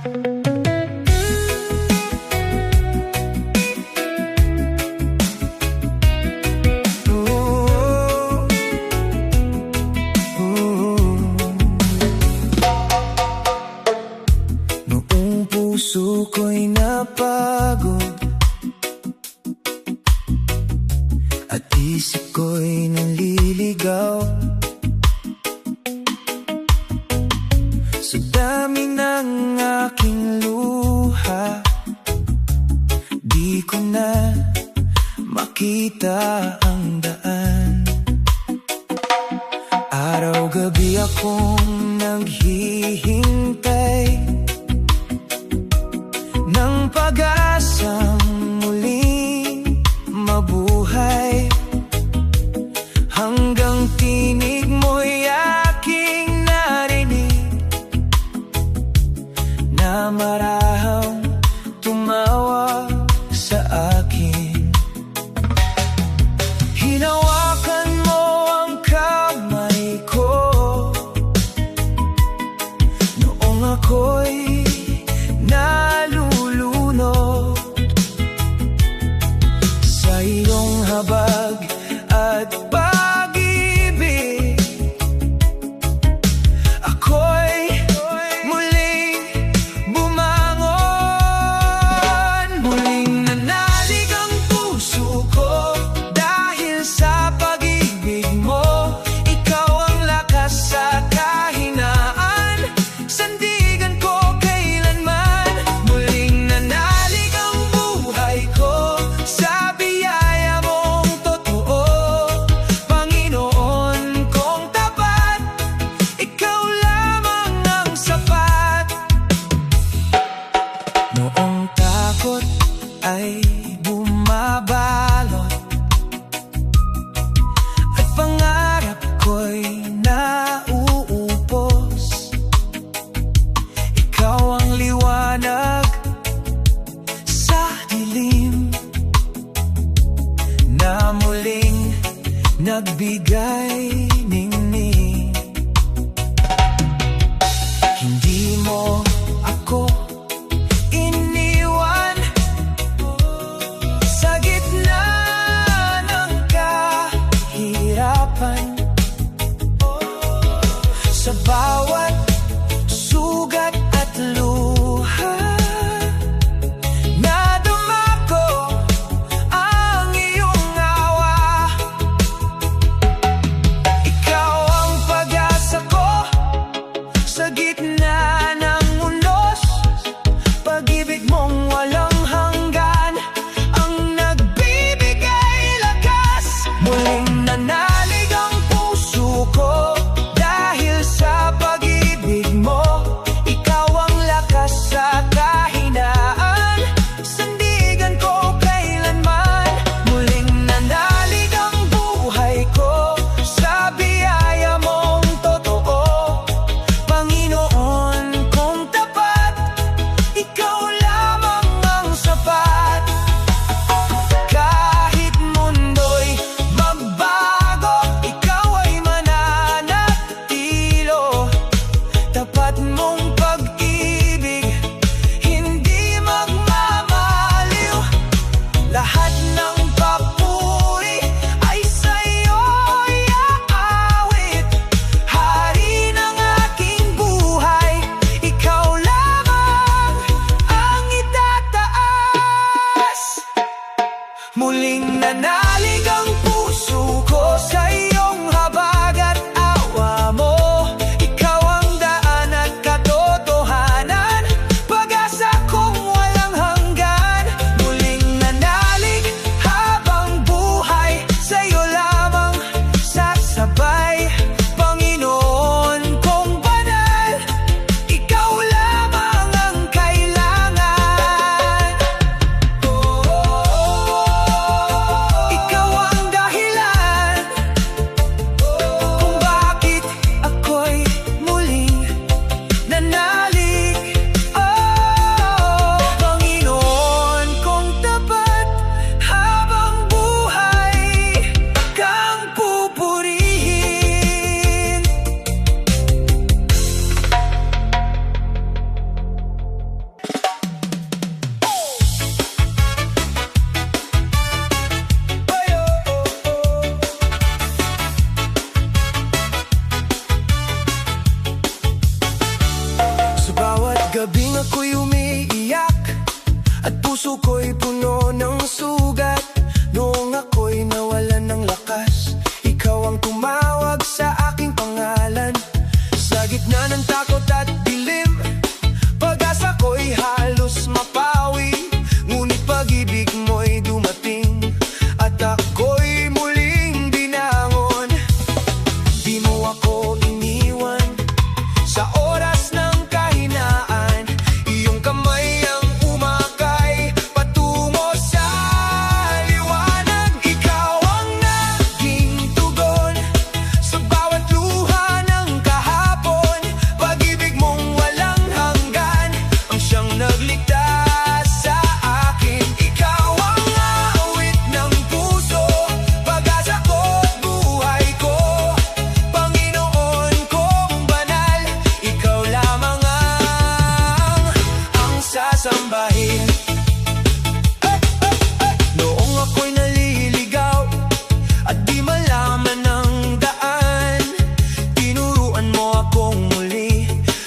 Noong puso ko'y napagod at isip ko'y naliligaw, sa dami ng aking luha, di ko na makita ang daan. Araw-gabi akong naghihintay ng pag-asang muling mabuhay, hanggang tinig mo'y aking narinig na marahang tumawag sa akin. Hinawakan mo ang kamay ko noong ako'y nalulunod sa iyong habag at pag-ibig. Ako'y muling bumangon, muling nanalig ang puso ko dahil sa pag-ibig mo. Ikaw ang lakas sa kahinaan, sandigan ko kay Gabing ako'y umiiyak at puso ko'y puno ng sugat. Noong ako'y nawalan ng lakas, ikaw ang tumawag sa aking pangalan. Sa gitna ng takot at dilim, pag-asa ko'y halos mapawi. Ngunit pag-ibig mo'y dumating at ako'y muling binangon. Di mo ako iniwan sa oras ng kahinaan. Iyong kamay ang umakay patungo sa liwanag. Ikaw ang naging tugon sa bawat luha ng kahapon. Pag-ibig mong walang hanggan ang siyang nagligtas sa akin. Ikaw ang awit ng puso, pag-asa ko't buhay ko. Panginoon kong banal, ikaw lamang ang sasambahin. Noong ako'y naliligaw at di malaman ang daan, tinuruan mo akong muli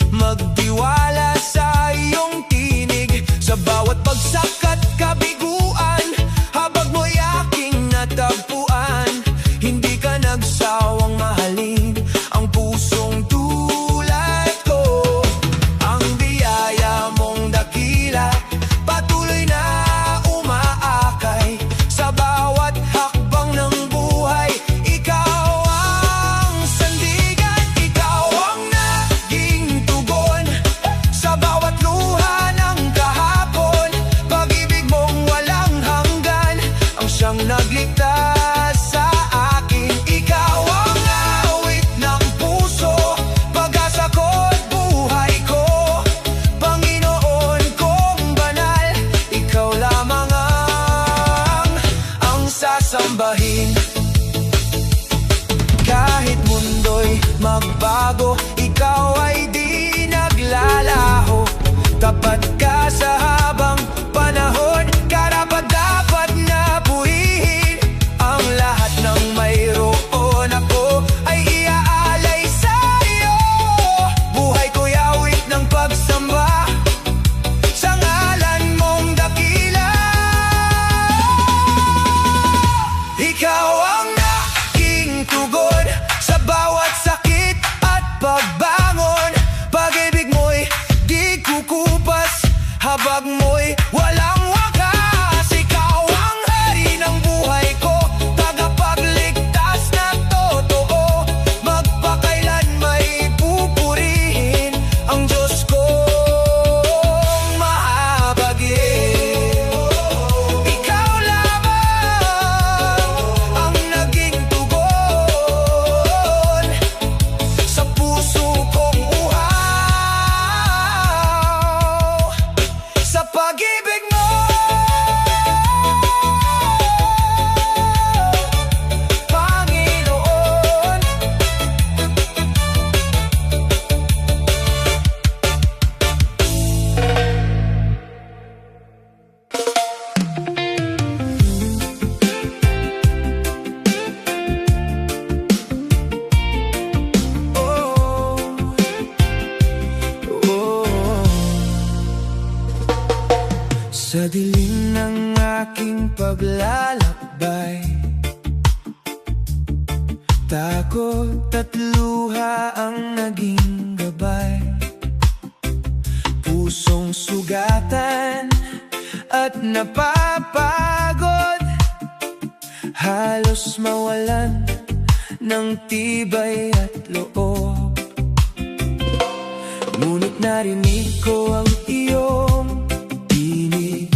magtiwala sa iyong tinig. Sa bawat bagsak at kabiguan, habag mo'y aking natagpuan. Hindi ka nagsawang mahalin ang pusong tulad ko. Ang biyaya mong dakila, patuloy na umaakay sa bawat hakbang ng buhay. Ikaw ang sandigan, ikaw ang naging tugon sa bawat luha ng kahapon. Pag-ibig mong walang hanggan ang siyang nagligtas sa akin. Ikaw ang awit ng puso, pag-asa ko't buhay ko. Panginoon kong banal, ikaw lamang ang sasambahin. Kahit mundo'y magbago, ikaw ay di naglalaho. Tapat ka sa habang panahon, karapat-dapat na buhihin ang lahat ng mayroon. Ako ay iaalay sa iyo, buhay ko'y awit ng pagsamba sa ngalan mong dakila. Ikaw ang naging tugon sa bawat sakit at pagbangon. Pag-ibig mo'y di kukupas, habag mo'y walang wakas. Ikaw ang hari ng buhay ko, tagapagligtas na totoo. Magpakailan may pupurihin ang Diyos kong mahabagin. Ikaw lamang ang naging tugon sa puso kong uhaw. Sa pag-ibig mo, Panginoon. Oh, oh. Sa dilim ng aking paglalakbay, takot at luha ang naging gabay. Pusong sugatan at napapagod, halos mawalan ng tibay at loob. Ngunit narinig ko ang iyong tinig,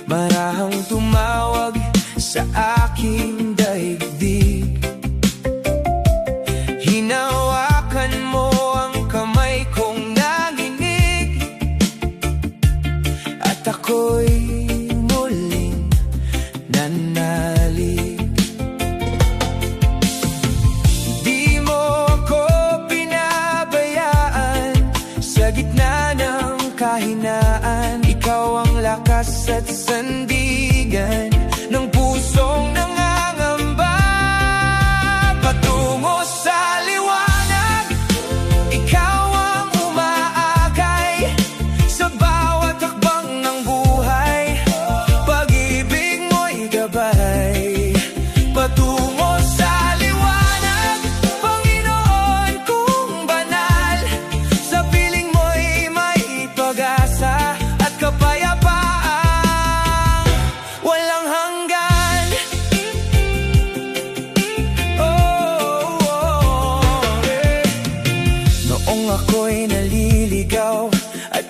marahang tumawag sa aking daigdig. Hinawakan mo ang kamay kong nanginig, at ako'y muling nanalig. Di mo ko pinabayaan sa gitna ng kahinaan. Ikaw ang lakas at sandigan ng pusong nangangamba. Patungo sa liwanag, ikaw ang umaakay.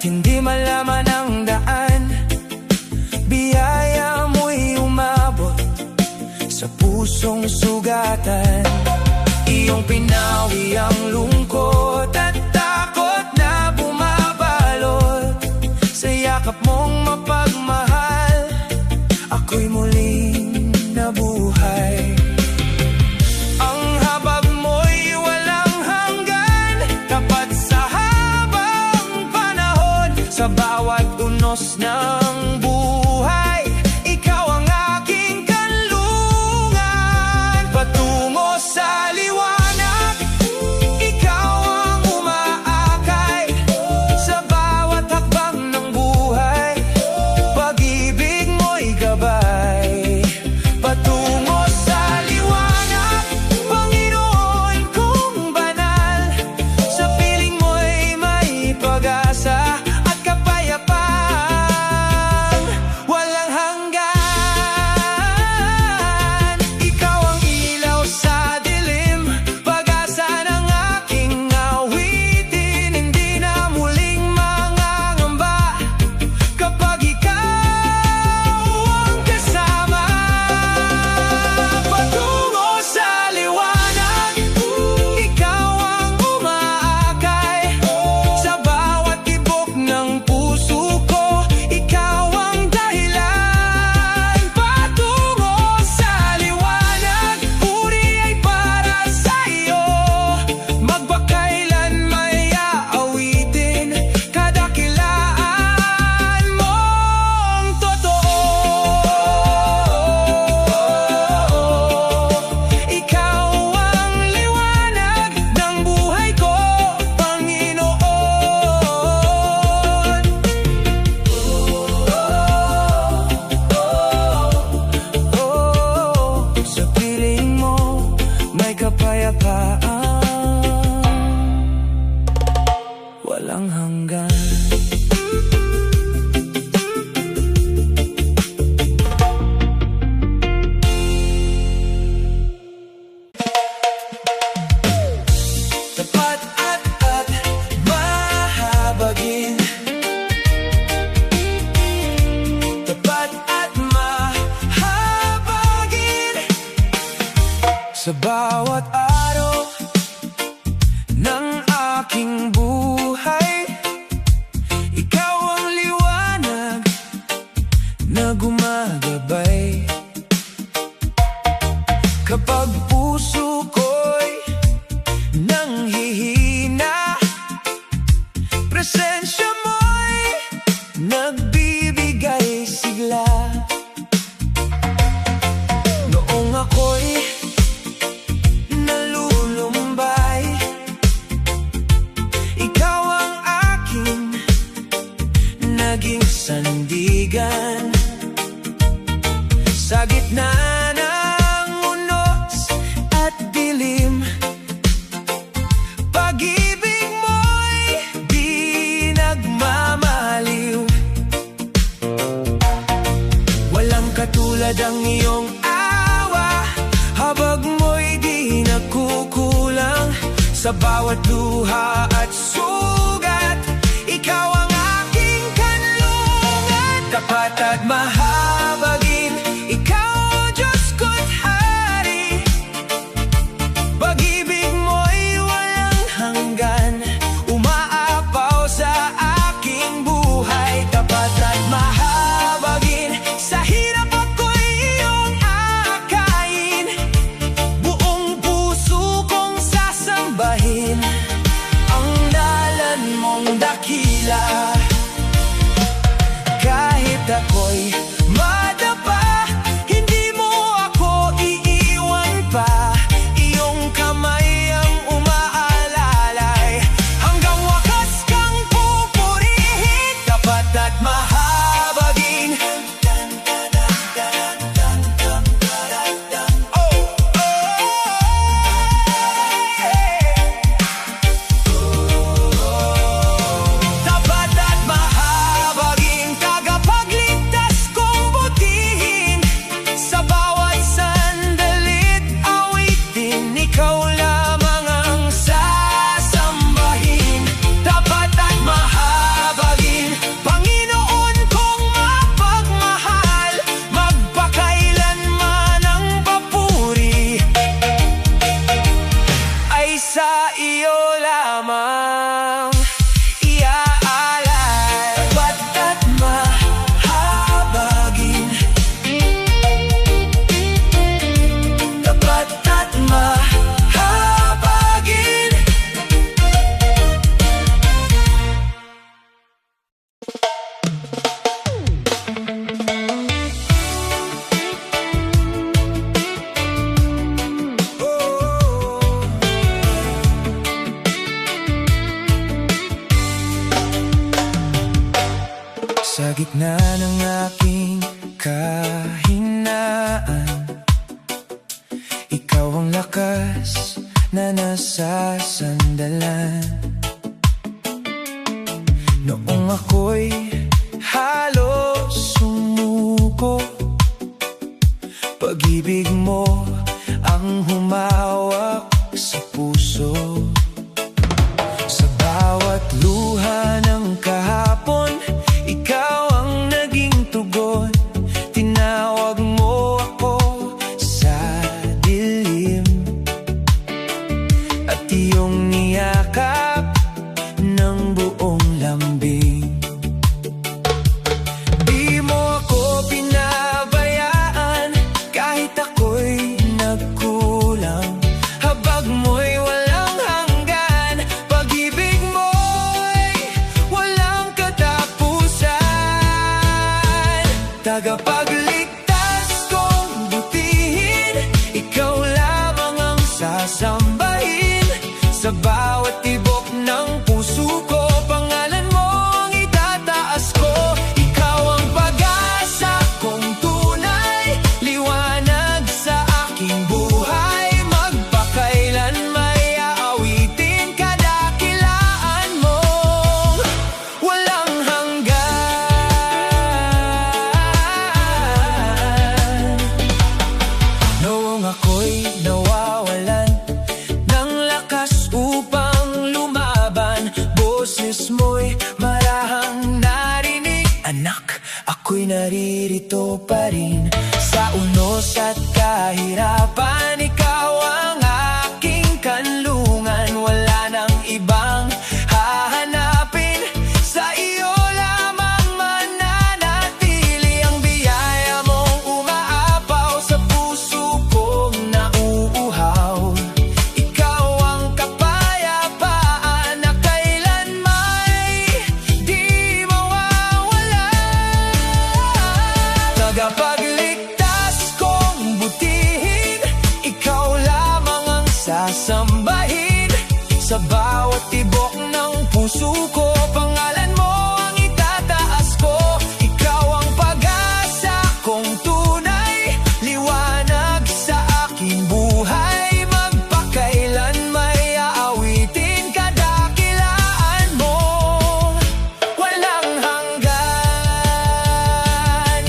hindi malaman ang daan. Biyaya mo'y umabot sa pusong sugatan. Iyong pinawi ang lungkot at takot na bumabalot. Sa yakap mong mapagmahal, ako'y muling nabuhay. Ang habag mo'y walang hanggan, tapat sa habang panahon. Sa bawat unos ng buhay, ikaw ang aking kanlungan. Patungo sa liwanag, ikaw ang umaakay. Sa bawat hakbang ng buhay, pag-ibig mo'y gabay. Patungo sa liwanag, Panginoon kong banal. Sa piling mo'y may pag-asa at kapayapaan walang hanggan. Ikaw ang ilaw sa dilim, pag-asa ng aking awitin. Hindi na muling mangangamba kapag ikaw ang kasama. Patungo sa liwanag, ikaw ang umaakay. Sa bawat tibok ng puso ko, ikaw ang dahilan. Patungo sa liwanag, puri ay para sa iyo. Magbakailan may aawitin, kadakilaan mong totoo. Ikaw ang liwanag ng buhay ko, Panginoon. Sa piling mo may kapayapaan walang hanggan. Tapat at mahabagin, tapat at mahabagin. Sa bawat araw ng aking buhay, ikaw ang liwanag na gumagabay. Kapag puso ko'y nanghihina, presensya mo'y nagbibigay sigla. Noong ako'y nalulumbay, ikaw ang aking naging sandigan. Sa gitna ng unos at dilim, pag-ibig mo'y di nagmamaliw. Walang katulad ang iyong awa, habag mo'y di nagkukulang. Sa bawat luha at sugat, ikaw ang aking kanlungan. Tapat at mahabagin, ikaw Diyos ko't hari. Pag-ibig mo'y walang hanggan, umaapaw sa aking buhay. Tapat at mahabagin, sa hirap ako'y iyong akayin. Buong puso kong sasambahin ang ngalan mong dakila. Kahit ako'y madapa, hindi mo ako iiwan pa. Iyong kamay ang umaalalay, hanggang wakas kang pupurihin. Tapat at mahabagin, tapat at mahabagin, tagapagligtas ko Sa gitna ng aking kahinaan, ikaw ang lakas na nasasandalan. Noong ako'y halos sumuko, pag-ibig mo ang humawak sa puso. Sa bawat luha ng kahapon, ikaw ang naging tugon. Tinawag mo ako sa dilim, at iyong niyakap ng buong lambing. Di mo ako pinabayaan kahit ako'y nagkulang. Habag mo'y walang hanggan, pag-ibig mo'y walang katapusan. Tagapagligtas kong butihin, ikaw lamang ang sasambahin. Sa bawat tibok ng puso ko, pangalan mo ang itataas ko. Ikaw ang pag-asa kong tunay, liwanag sa aking buhay. Magpakailan may aawitin kadakilaan mo, walang hanggan. Noong ako'y nawawalan ng lakas upang lumaban, boses mo'y marahang narinig. Anak, ako'y naririto pa rin. Sa unos at kahirapan, ikaw ang aking kanlungan. Wala nang ibang hahanapin, sa iyo lamang mananatili. Ang biyaya mong umaapaw sa puso kong nauuhaw. Ikaw ang kapayapaan na kailanmay di mawawala. Tagapagligtas kong butihin, ikaw lamang ang sasambahin. Sa bawat tibok ng puso ko, pangalan mo ang itataas ko. Ikaw ang pag-asa kong tunay, liwanag sa aking buhay. Magpakailan may aawitin kadakilaan mo, walang hanggan.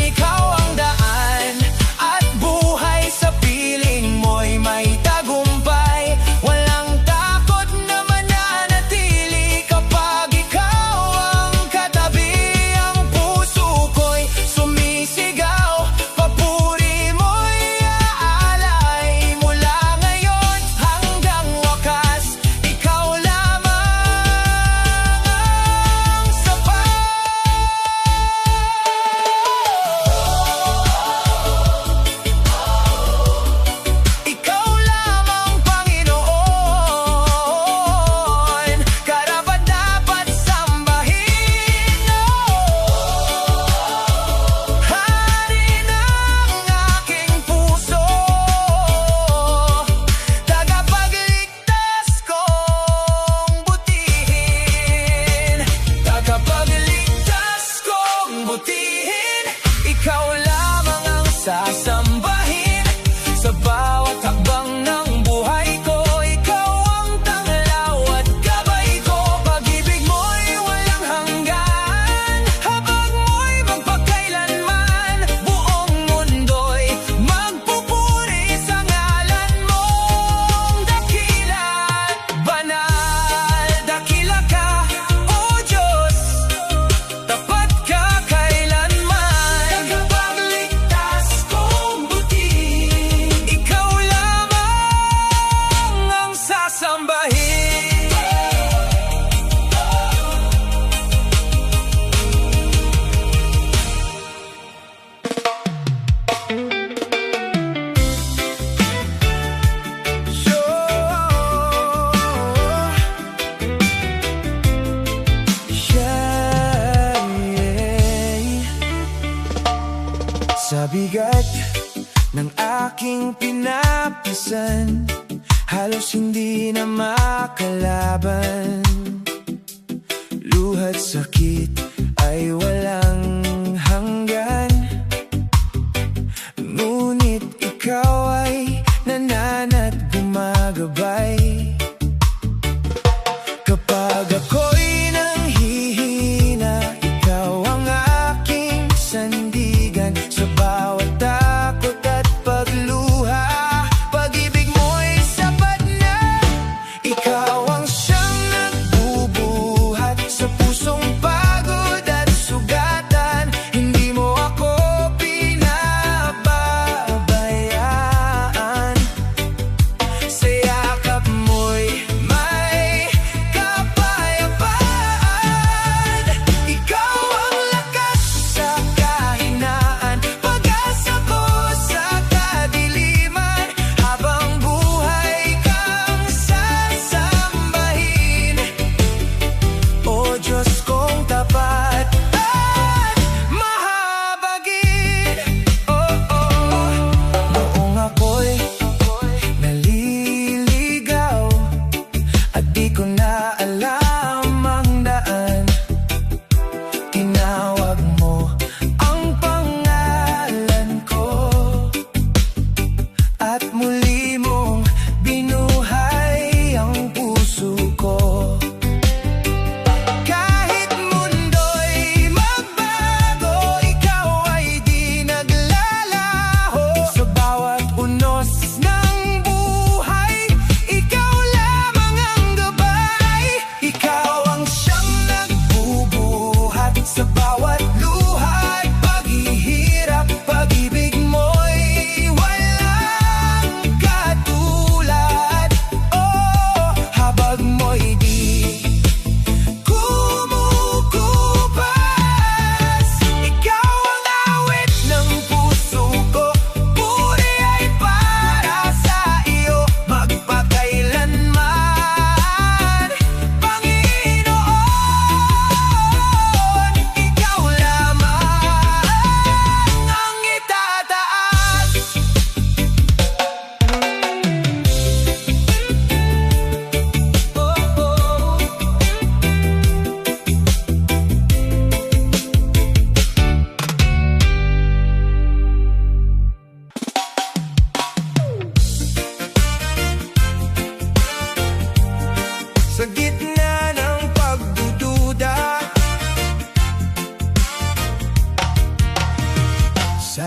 Ikaw ang daan at buhay, sa piling mo'y may tagumpay. Walang takot na mananatili kapag ikaw ang katabi. Ang puso ko'y sumisigaw, papuri mo'y aalay. Mula ngayon hanggang wakas, ikaw lamang ang sapat. Ikaw lamang, Panginoon, karapat-dapat sambahin. Hari ng aking puso, tagapagligtas kong butihin. Tagapagligtas kong butihin, ikaw lamang ang sasambahin. Sa bawat hakbang ng buhay ko, ikaw ang tanglaw at gabay ko. Pag-ibig mo'y walang hanggan, habag mo'y magpakailanman. Buong mundo'y magpupuri sa ngalan mong dakila at banal. Dakila ka, O Diyos, tapat ka kailanman. Tagapagligtas kong butihin, ikaw lamang ang sasambahin. Sa bigat ng aking pinapisan, halos hindi na makalaban. Luha't sakit ay walang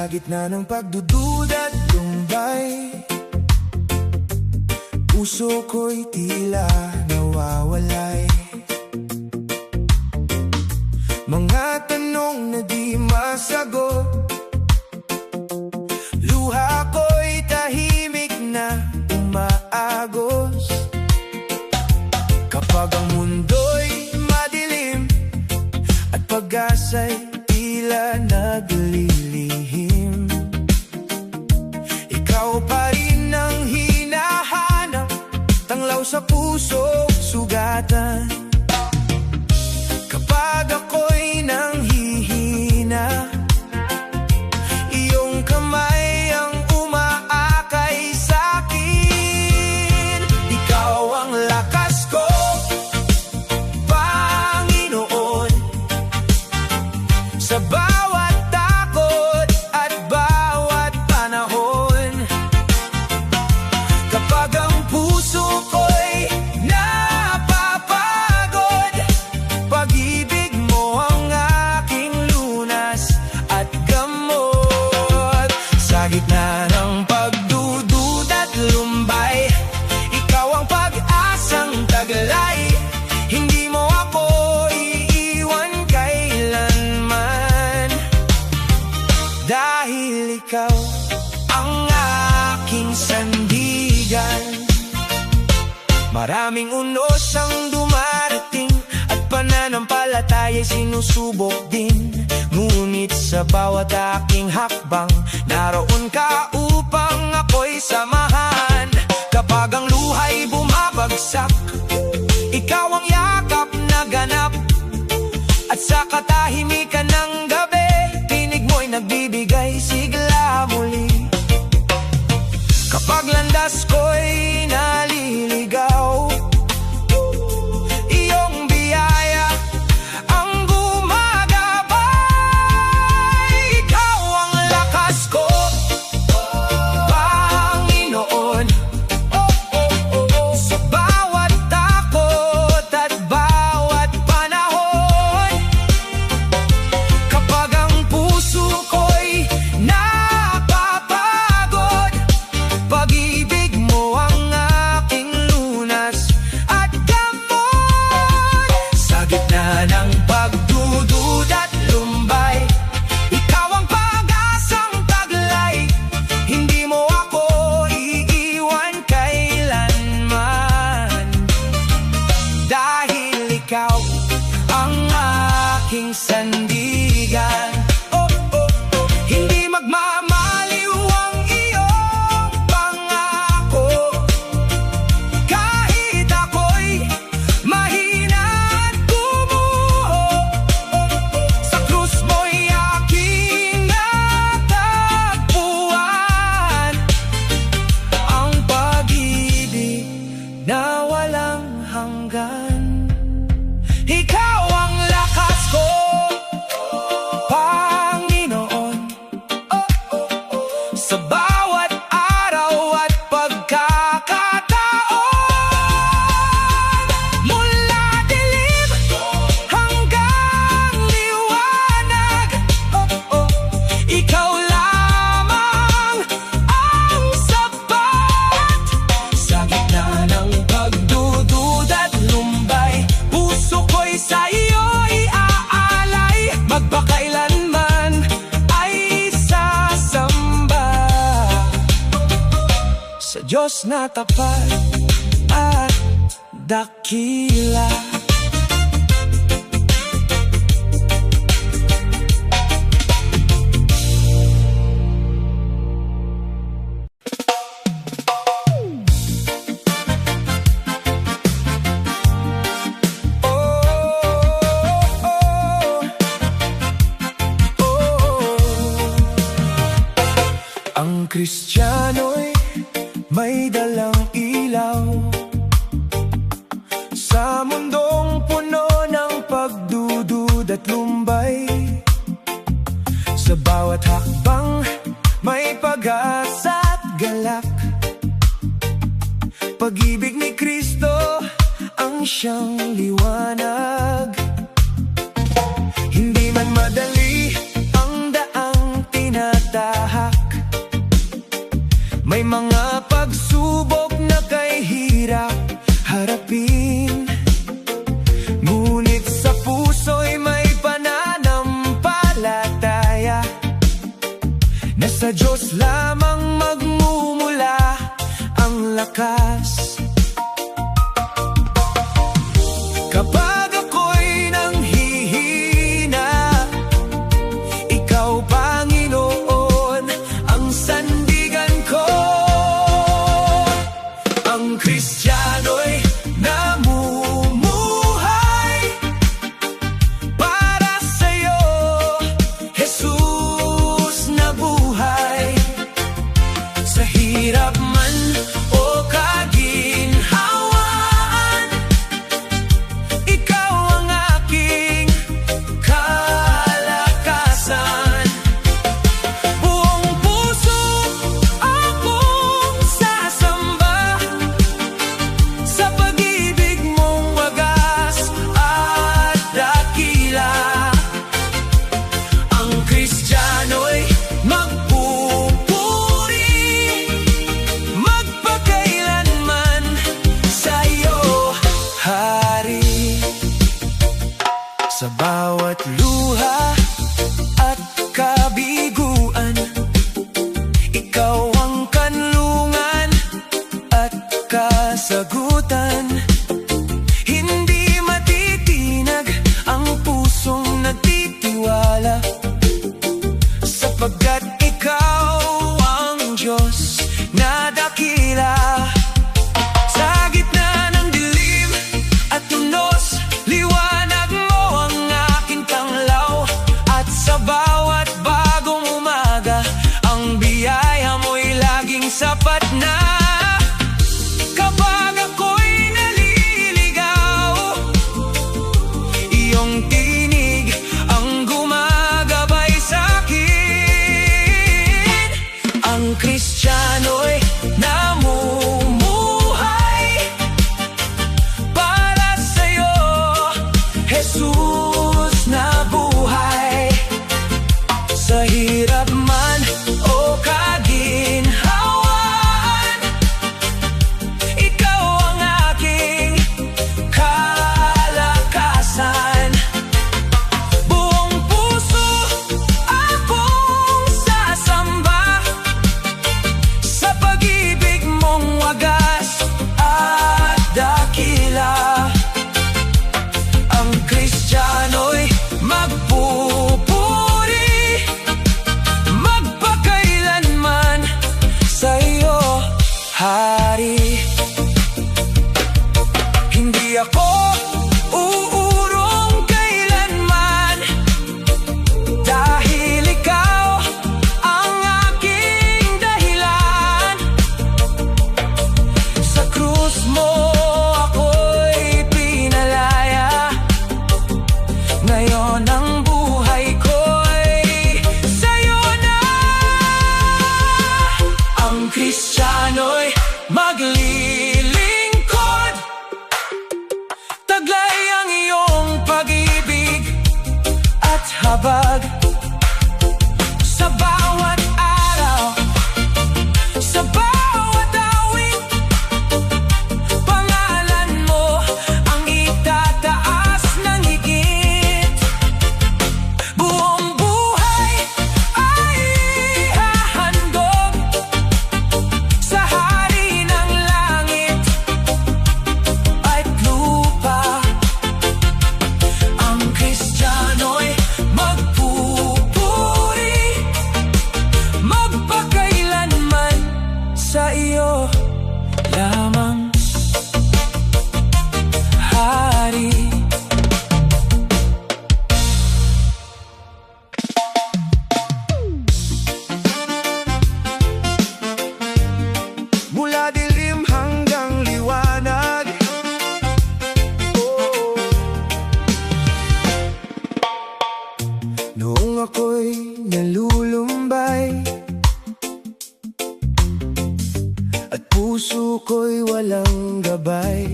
Sa gitna ng pagdududa at lumbay, puso ko'y tila nawawalay. Mga tanong na di masagot, luha ko'y tahimik na umaagos. Kapag ang mundo'y madilim at pag-asa'y tila naglilihim, ikaw pa rin ang hinahanap, tanglaw sa puso, sugatan. Kapag ako'y nanghihina, iyong kamay ang umaakay sa'kin. Ikaw ang lakas ko, Panginoon, sa bawat takot at bawat panahon. Kapag ang puso ko'y napapagod, pag-ibig mo ang aking lunas at gamot. Sa gitna ng pagdududa at lumbay, ikaw ang pag-asang taglay. Hindi mo ako iiwan kailanman, dahil ikaw ang aking sandigan. Maraming unos ang dumarating at pananampalataya'y sinusubok din. Ngunit sa bawat aking hakbang, naroon ka upang ako'y samahan. Kapag ang luha'y bumabagsak, ikaw ang yakap na ganap. At sa katahimikan ng gabi, tinig mo'y nagbibigay sigla muli. Kapag landas ko'y naliligaw, iyong biyaya ang gumagabay. Ikaw ang lakas ko, Panginoon, sa bawat takot at bawat panahon. Kapag ang puso ko'y napapagod, pag-ibig mo ang aking lunas at gamot. Sa gitna ng pagdududa at lumbay, ikaw ang pag-asang taglay. Hindi mo ako iiwan kailanman, dahil ikaw ang aking sandigan. Hindi magmamaliw ang iyong pangako, kahit ako'y mahina at gumuho. Sa krus mo'y aking natagpuan ang pag-ibig na walang hanggan. Ikaw ang lakas ko, Panginoon, sa bawat araw at pagkakataon. Mula dilim hanggang liwanag, ikaw lamang ang sapat. Sa gitna ng pagdududa at lumbay, puso ko'y sa iyo'y aalay. Magpakailanman ay sasamba sa Diyos na tapat at dakila. Ang Kristiyano'y may dalang ilaw sa mundong puno ng pagdududa at lumbay. Sa bawat hakbang may pag-asa at galak. Pag-ibig ni Kristo ang siyang liwanag. Hindi man madali ang daang tinatahak, Diyos lamang magmumula ang lakas. Kapag ako'y nanghihina, Ikaw, Panginoon, ang sandigan ko. Ang Kristiyano'y namumuhay para sa'yo, Jesus na buhay. Sa hirap man o kaginhawaan, Ikaw ang aking kalakasan. Buong puso akong sasamba sa pag-ibig mong wagas at dakila. Ang Kristiyano'y magpupuri magpakailanman sa iyo, Hari. Sa bawat luha at kabiguan, Ikaw ang kanlungan at kasagutan. Hindi matitinag ang pusong nagtitiwala, sapagkat Ikaw ang Diyos na dakila. Sa gitna ng dilim at tunos, liwanag mo ang aking tanglaw. At sa bawat bagong umaga, ang biyaya mo'y laging sapat na. Kapag ako'y naliligaw, iyong tinig ang gumagabay sa'kin. Ang Kristiyano'y namumuhay para sa'yo, Jesus na buhay. Sa hirap man o kaginhawaan, Ikaw ang aking kalakasan. Buong puso akong sasamba sa pag-ibig mong wagas at dakila. Ang Kristiyano'y magpupuri magpakailanman sa iyo, Hari. Hindi ako uurong kailanman, dahil Ikaw ang aking dahilan. Sa krus mo ako'y pinalaya, ngayon ang buhay ko'y sa'yo na. Ang Kristiyano'y maglilingkod, taglay ang iyong pag-ibig at habag. Sa bawat araw, sa bawat awit, pangalan mo ang itataas ng higit. Buong buhay ay hahandog sa Hari ng langit at lupa. Ang Kristiyano'y magpupuri magpakailanman sa iyo lamang, Hari. Mula dilim hanggang liwanag, noong ako'y nalulumbay at puso ko'y walang gabay,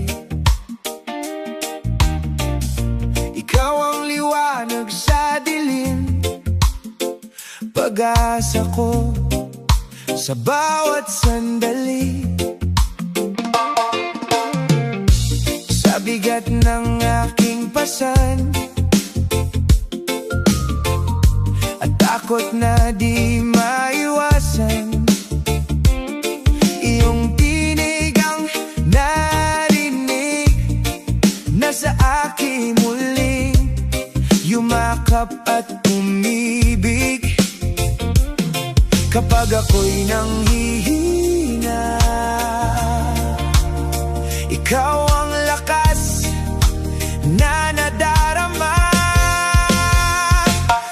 Ikaw ang liwanag sa dilim, pag-asa ko sa bawat sandali. Sa bigat ng aking pasan at takot na di maiwasan, yakap at umibig. Kapag ako'y nanghihina, ikaw ang lakas na nadarama.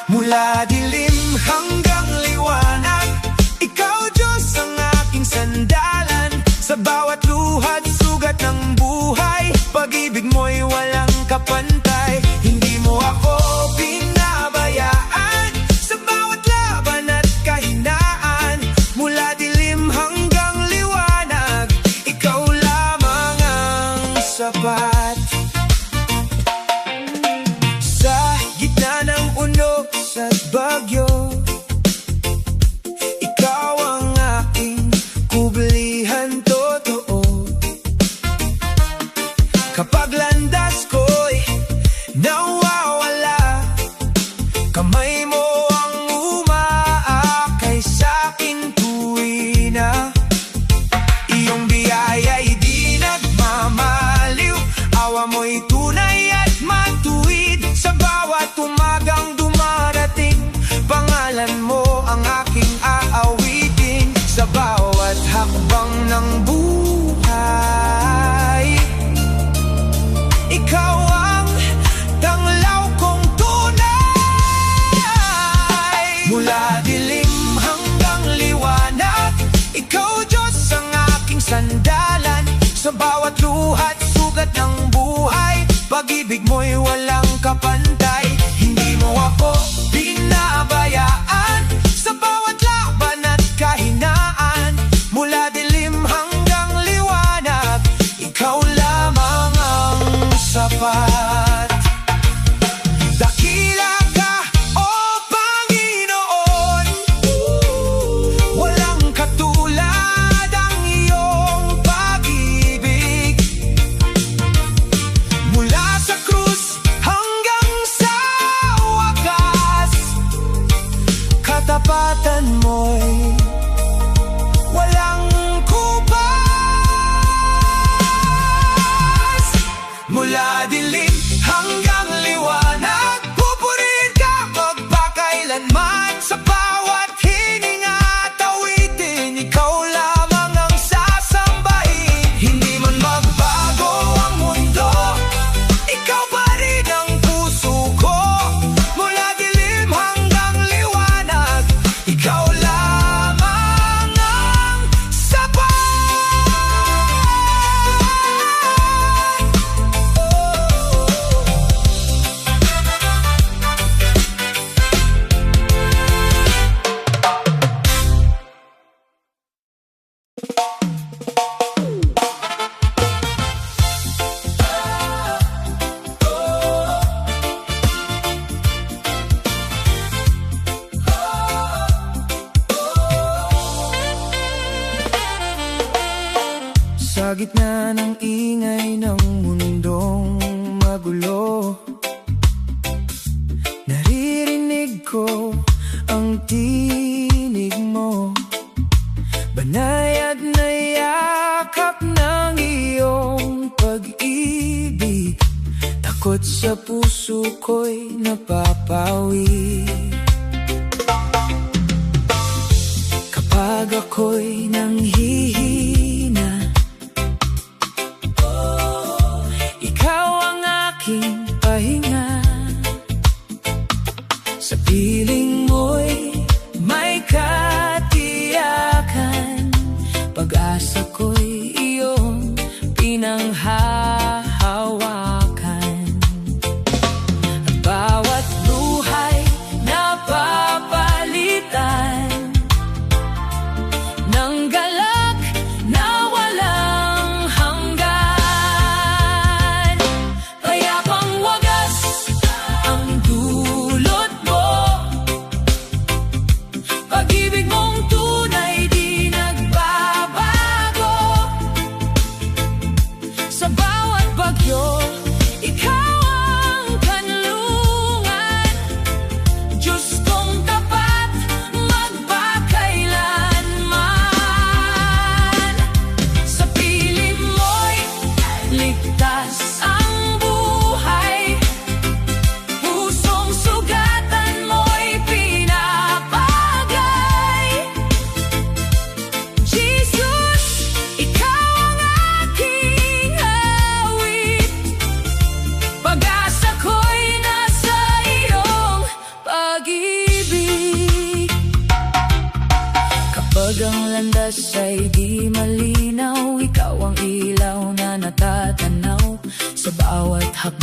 Mula dilim hanggang liwanag, ikaw Diyos ang aking sandalan. Sa bawat luhat, sugat ng buhay, pag-ibig mo'y walang kapantay. Hindi mo ako pinabayaan sa bawat laban at kahinaan. Mula dilim hanggang liwanag, ikaw lamang ang sapat. Sa gitna ng unos at bagyo, ikaw ang aking kublihan totoo. Kapag landas ko'y nawawala, kamay mo ang umaakay sa'kin tuwi na. Iyong biyaya'y di nagmamaliw, awa mo'y tunay at matuwid. Sa bawat umagang dumarating, pangalan mo ang aking aawitin. Sa bawat hakbang ng buhay, ikaw ang tanglaw kong tunay. Mula dilim hanggang liwanag, ikaw Diyos ang aking sandalan. Sa bawat luhat, sugat ng buhay, pag-ibig mo'y walang kapantay. Hindi mo ako pinabayaan sa bawat laban at kahinaan. Mula dilim hanggang liwanag, ikaw lamang ang sapat. Dakila ka, O Panginoon, walang katulad ang iyong pag-ibig. Mula sa krus hanggang sa wakas, katapatan mo'y walang kubas. Mula dilim hanggang liwanag, pupurihin ka magpakailanman. Sa bawat hininga at awitin, ikaw lamang ang sasambahin. Hindi man magbago ang mundo, ikaw pa rin ang puso ko. Mula dilim hanggang liwanag, ikaw lamang ang sapat. Sa gitna ng ingay ng mundong magulo, naririnig ko ang tinig mo. Banayad na yakap ng iyong pag-ibig, takot sa puso ko'y napapawi. Kapag ako'y nanghihina, ikaw ang aking pahinga. Sa piling mo'y may katiyakan, pag-asa ko'y iyong pinanghahawakan. At bawat buhay napapalitan ng galak na walang hanggan. Payapang wagas ang dulot mo, pag-ibig mong tunay di nagbabago.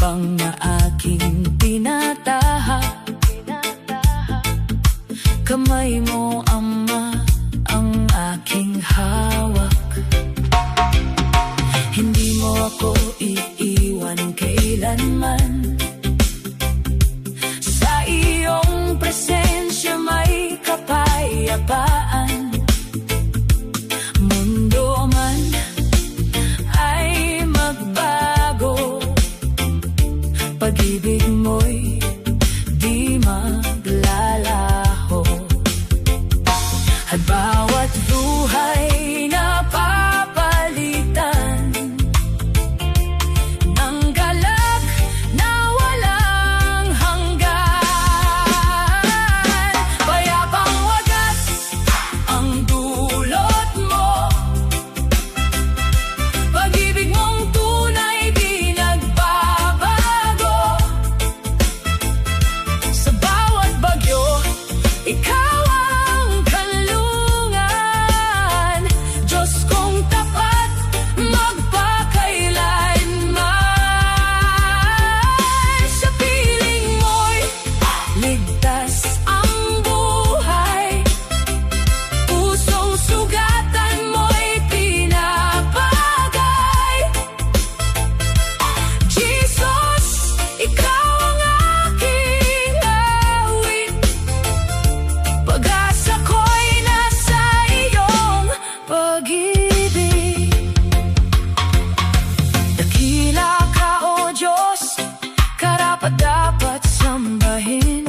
habang na aking tinatahak. Kamay mo, Ama, ang aking hawak. Hindi mo ako iiwan kailanman. Sa iyong presensya may kapayapaan. Mundo man ay magbago, pag-ibig mo'y di maglalaho. At bawat buhay na papalitan ng galak na walang hanggan. Payapang wagas ang dulot mo, pag-ibig mong tunay di nagbabago. Sa bawat bagyo, ikaw ang kanlungan. Diyos kong tapat, magpakailanman. Sa piling mo'y ligtas ang buhay, pusong sugatan mo'y pinapagay. Jesus, ikaw ang aking awit, pag-asa ko'y nasa iyong pag-ibig. Dakila ka, O Diyos, karapat-dapat sambahin.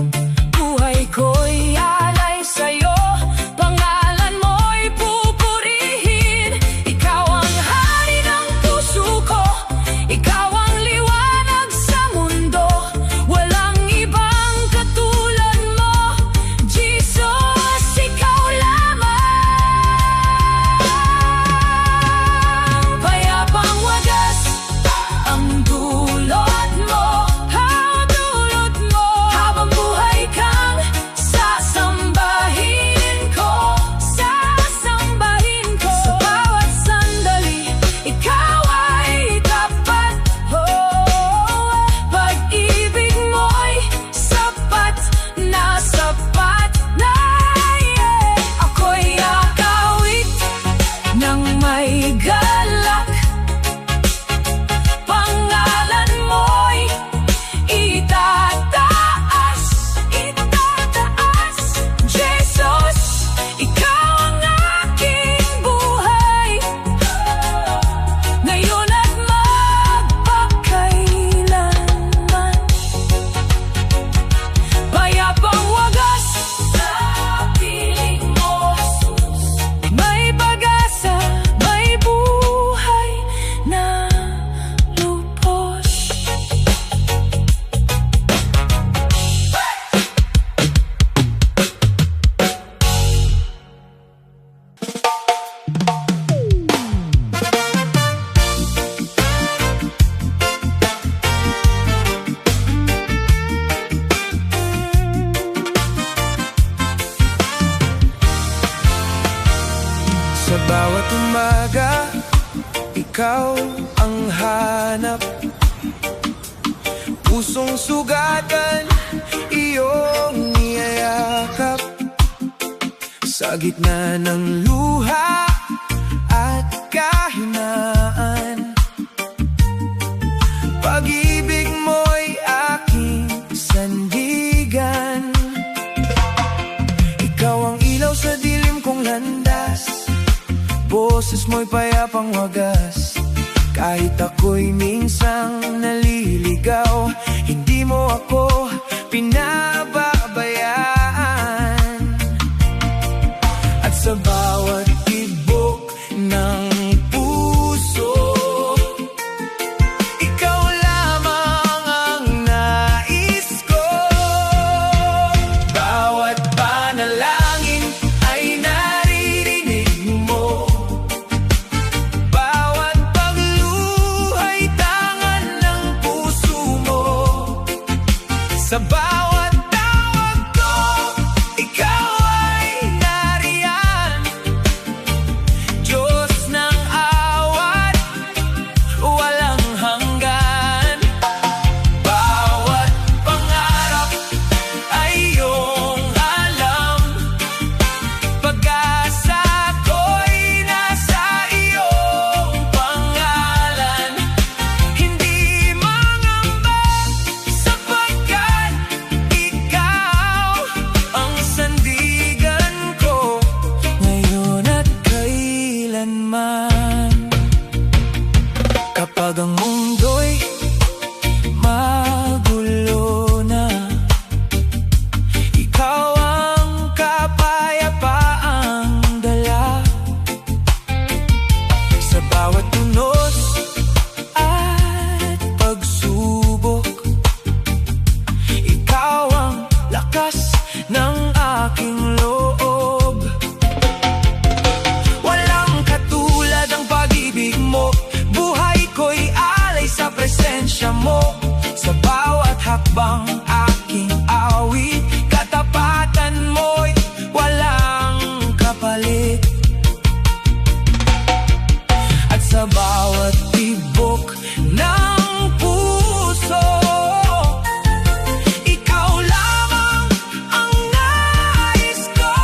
Buhay ko'y alay sa'yo, pangalan mo'y pupurihin. Ikaw ang hari ng puso ko, ikaw ang liwanag sa mundo. Walang ibang katulad mo, Jesus, ikaw lamang. Payapang wagas ang dulot mo, habang buhay kang sasambahin ko, sasambahin ko. Sa bawat sandali, ikaw ay tapat. Pag-ibig mo'y sapat na ako'y akawit ng may galak. Pangalan mo'y itataas, itataas. Jesus, ikaw ang aking buhay, ngayon at magpakailanman. Payapang wagas sa piling mo, Jesus. May pag-asa, may buhay na lubos. Sa bawat umaga, ikaw ang hanap. Pusong sugatan, iyong niyayakap. Sa gitna ng luha at kahinaan, pag-ibig mo'y aking sandigan. Ikaw ang ilaw sa dilim kong landas, boses mo'y payapang wagas. Kahit ako'y minsang naliligaw, hindi mo ako pinababayaan. At sa bawat tibok ng puso, ikaw lamang ang nais ko. Bawat panalangin ay naririnig mo, bawat pagluha'y tangan ng puso mo. Sa bawat bang aking awit? Katapatan mo'y walang kapalit. At sa bawat tibok ng puso, ikaw lamang ang nais ko.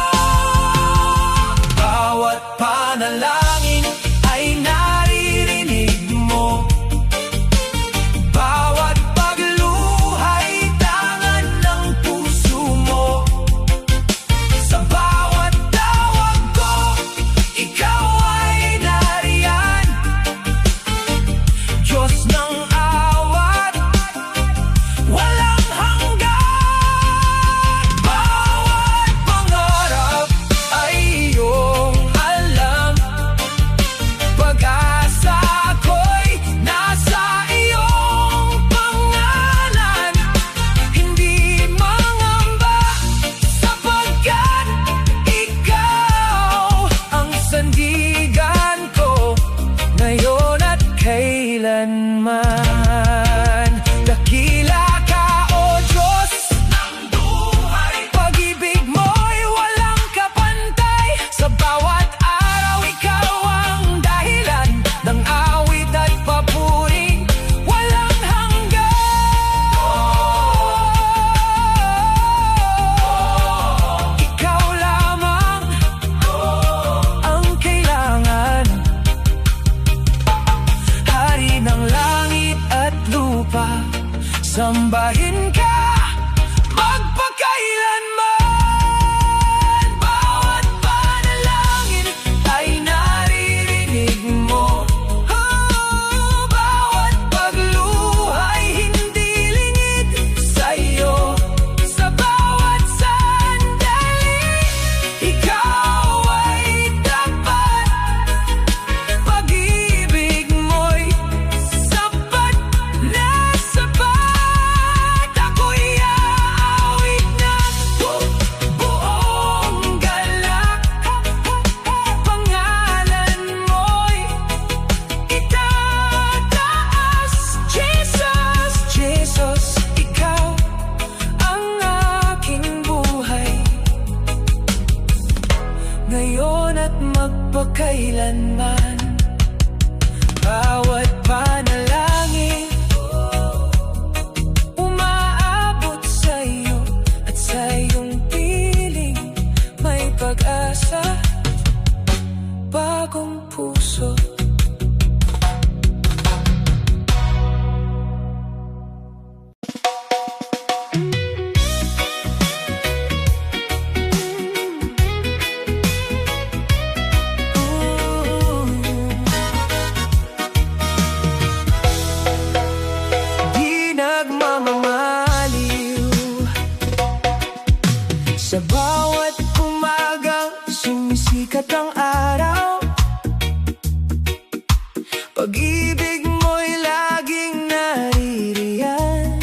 Bawat panalangin ay naririnig mo. Bawat pagluhay tangan ng puso mo. Sa bawat tawag ko, ikaw ay nariyan. Diyos ng awat, walang hanggan. Bawat pangarap ay iyong alam. Pag-asa ko'y nasa iyong pangalan. Hindi mangamba sapagkat ikaw ang sandigan ko ngayon at kailanman. Dakila ka, O Diyos ng buhay. Pag-ibig mo'y walang kapantay. Sa bawat araw, ikaw ang dahilan ng awit at papuring walang hanggan. Ikaw lamang ang kailangan. Hari ng langit at lupa, sambahin ka magpakailanman. Bawat panalangin ay naririnig mo. Bawat pagluhay hindi lingid sa'yo. Sa bawat sandali, ikaw ay tapat. Pag-ibig mo'y sapat na sapat. Ako'y aawit ng buong galak. Pangalan mo'y itataas. Jesus, Jesus, ikaw ang aking buhay ngayon at magpakailanman. Bawat panalangin umaabot sa'yo at sa iyong piling may pag-asa, bagong puso. Di nagmamaliw sa bawat umagang sumisikat ang araw. Pag-ibig mo'y laging naririyan.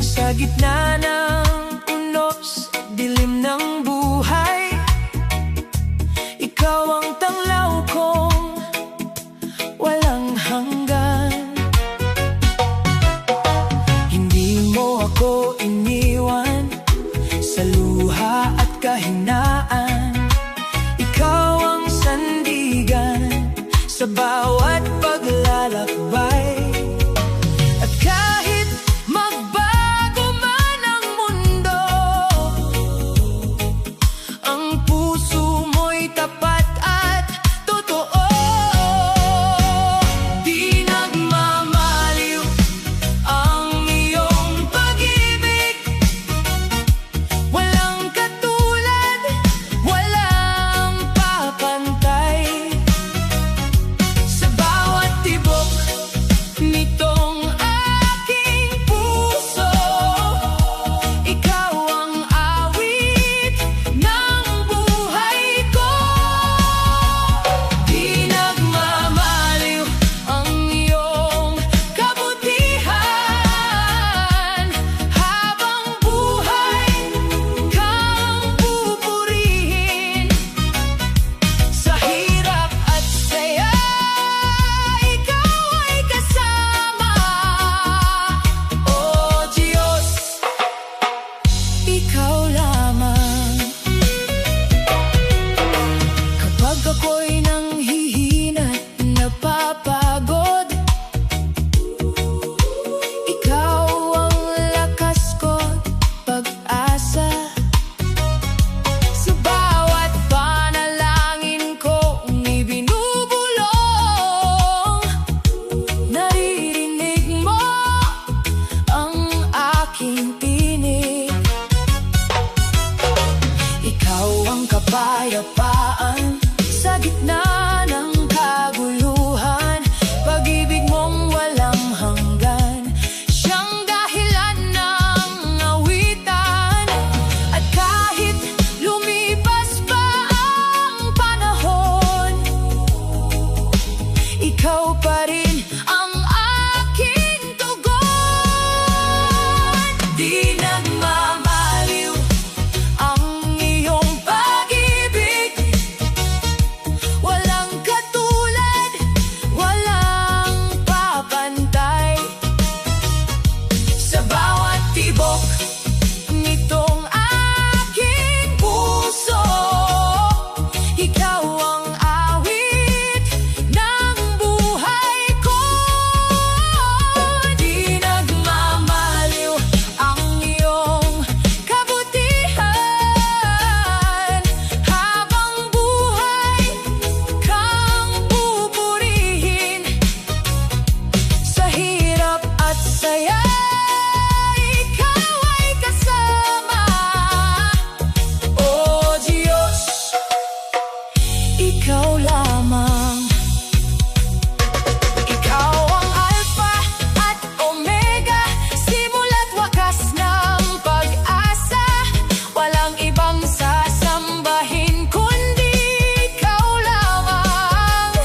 Sa gitna ng unos, dilim ng buhay, ikaw ang tanglaw kong walang hanggan. Hindi mo ako iniwan sa luha at kahinaan. Ikaw ang sandigan sa bawat paglalakbay. At kahit magbago man ang kapayapaan sa gitna ng kaguluhan. Pag-ibig mong walang hanggan, siyang dahilan ng awitan. At kahit lumipas pa ang panahon, ikaw pa rin ang aking tugon. Di nagmamaliw ang iyong pag-ibig, walang katulad, walang papantay. Sa bawat tibok nitong aking puso, ikaw ang awit ng buhay ko. Di nagmamaliw ang iyong kabutihan, habang buhay kang pupurihin. Sa hirap at saya, ikaw ay kasama. O Diyos, ikaw lamang. Ikaw ang Alpha at Omega, simula't wakas ng pag-asa. Walang ibang sasambahin kundi ikaw lamang.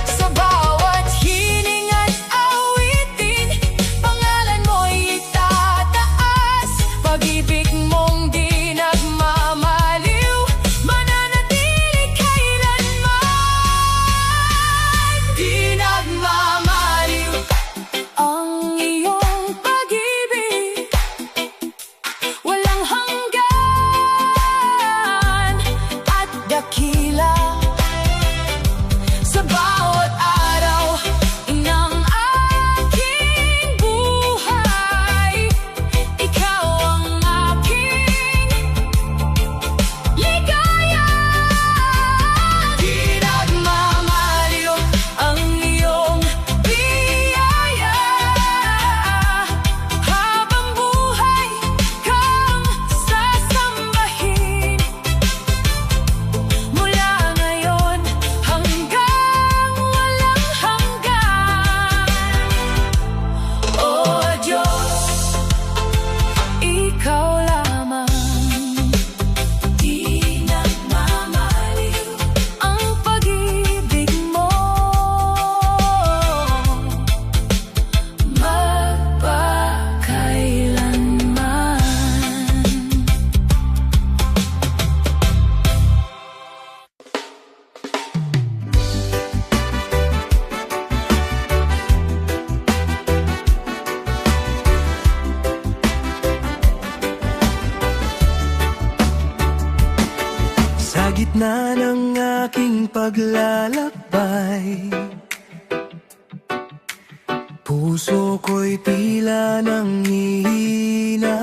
Sa bawat hiling at awitin, pangalan mo'y itataas. Pag-ibig mong di nagmamaliw, mananatili kailanman. Di nagmamaliw ang iyong pag-ibig, walang hanggan at dakila. Sa bawat araw ng aking buhay, ikaw ang aking ligaya. Di nagmamaliw ang iyong biyaya, habang buhay kang sasambahin. Mula ngayon hanggang walang hanggan. O Diyos, ikaw lamang. Di nagmamaliw ang pag-ibig mo, magpakailanman. Sa gitna ng aking paglalakbay, puso ko'y tila nang hihina.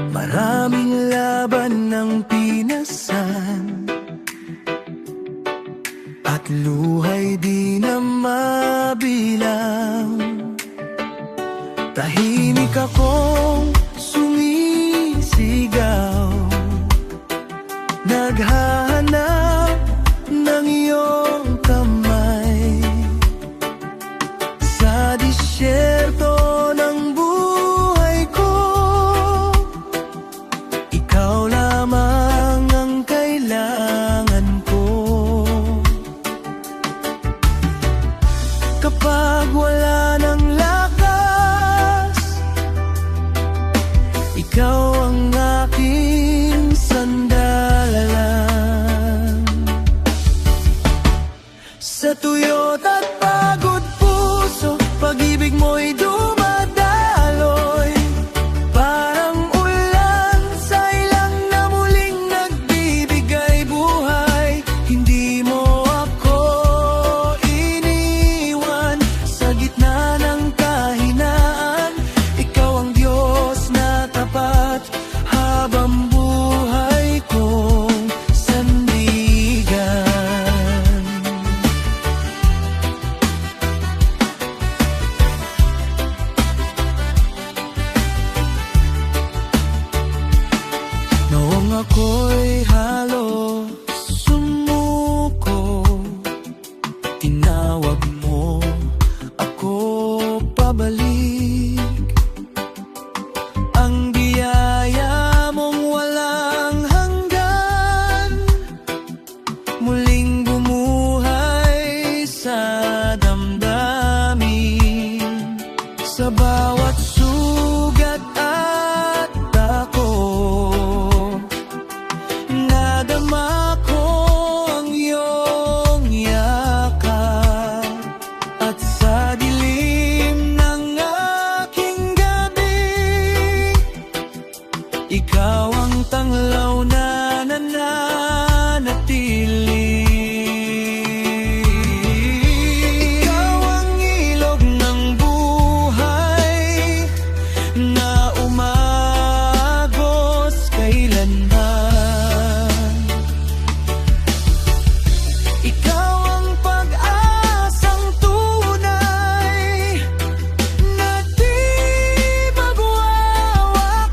Maraming laban ng pinasan, at luhay di na mabilang. Tahimik akong sumisigaw, naghahanap ng iyong kamay. Sa disyerto ng buhay ko, ikaw lamang ang kailangan ko. Kapag wala ng lakas, ikaw ang aking sandalan. Sa tuyot at pagod puso, pag-ibig mo'y dumadaloy. Parang ulan sa ilang na muling nagbibigay buhay. Hindi mo ako iniwan sa gitna ng kahinaan. Ikaw ang Diyos na tapat, habang buhay kong sandigan. ako'y halos sumuko, tinawag mo ako pabalik. Ang biyaya mong walang hanggan, muling bumuhay sa damdamin. Sa bawat sugat at dako, nadama ko ang iyong yakap. At sa dilim ng aking gabi, ikaw ang tanglaw na nananatili. Ikaw ang ilog ng buhay na umagos kailanman. Ikaw ang pag-asang tunay na di magwawakas.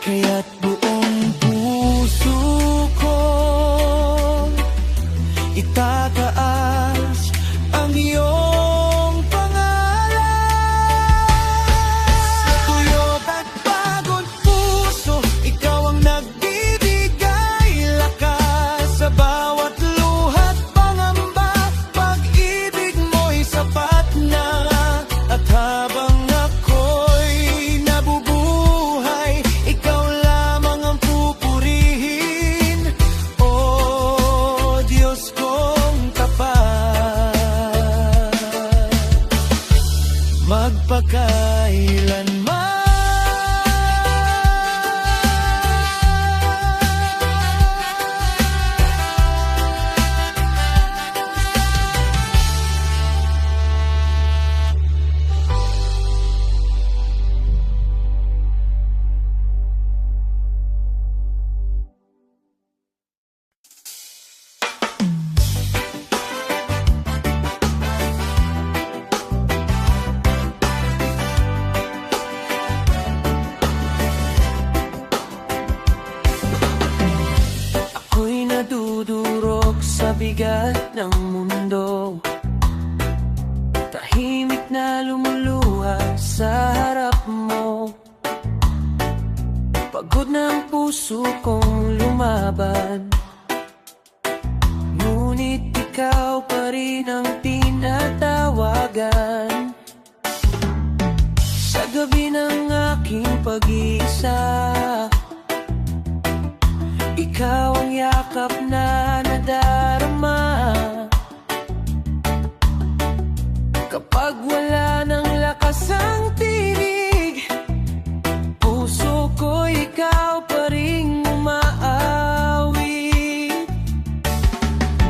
Kaya't buong puso ko itataas ang iyong pangalan. Sa tuyot at pagod puso, ikaw ang nagbibigay lakas. Sa bawat luha't pangamba, pag-ibig mo'y sapat na. At habang ako'y nabubuhay, ikaw lamang ang pupurihin, o Diyos kong tapat, magpakailanman. Ako'y nadudurog sa bigat ng mundo, tahimik na lumuluha sa harap mo. Pagod na ang puso kong lumaban, ngunit ikaw pa rin ang tinatawagan. Sa gabi ng aking pag-iisa, ikaw ang yakap na nadarama. Kapag wala ng lakas ang tinig, puso ko ikaw pa rin umaawit.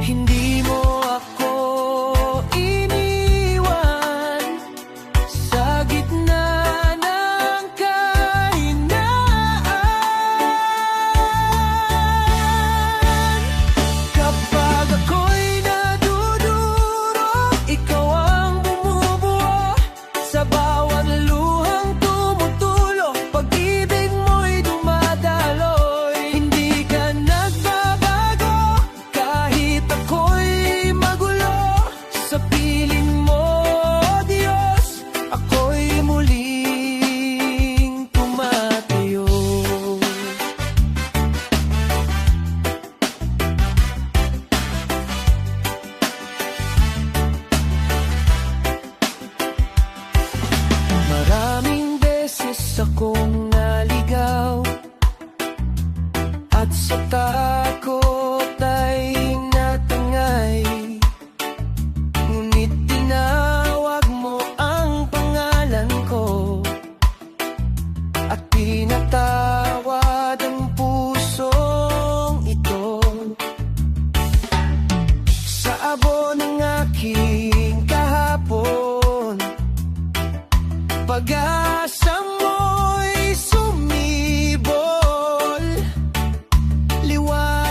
Hindi mo ako iniwan sa gitna ng kahinaan. Kapag ako'y nadudurog, ikaw ang bumubuo sa bawat luhang tumutulo. Pag-ibig mo'y dumadaloy, hindi ka nagbabago kahit ako'y magulo. Sa piling mo, Diyos, ako'y muling tumatayo. Maraming beses akong naligaw, at sa takot ay natangay. Ngunit tinawag mo ang pangalan ko, at pinatawad ang pusong ito. Sa abo ng aking kahapon, pag-asa mo'y sumibol, liwanag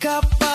Kapag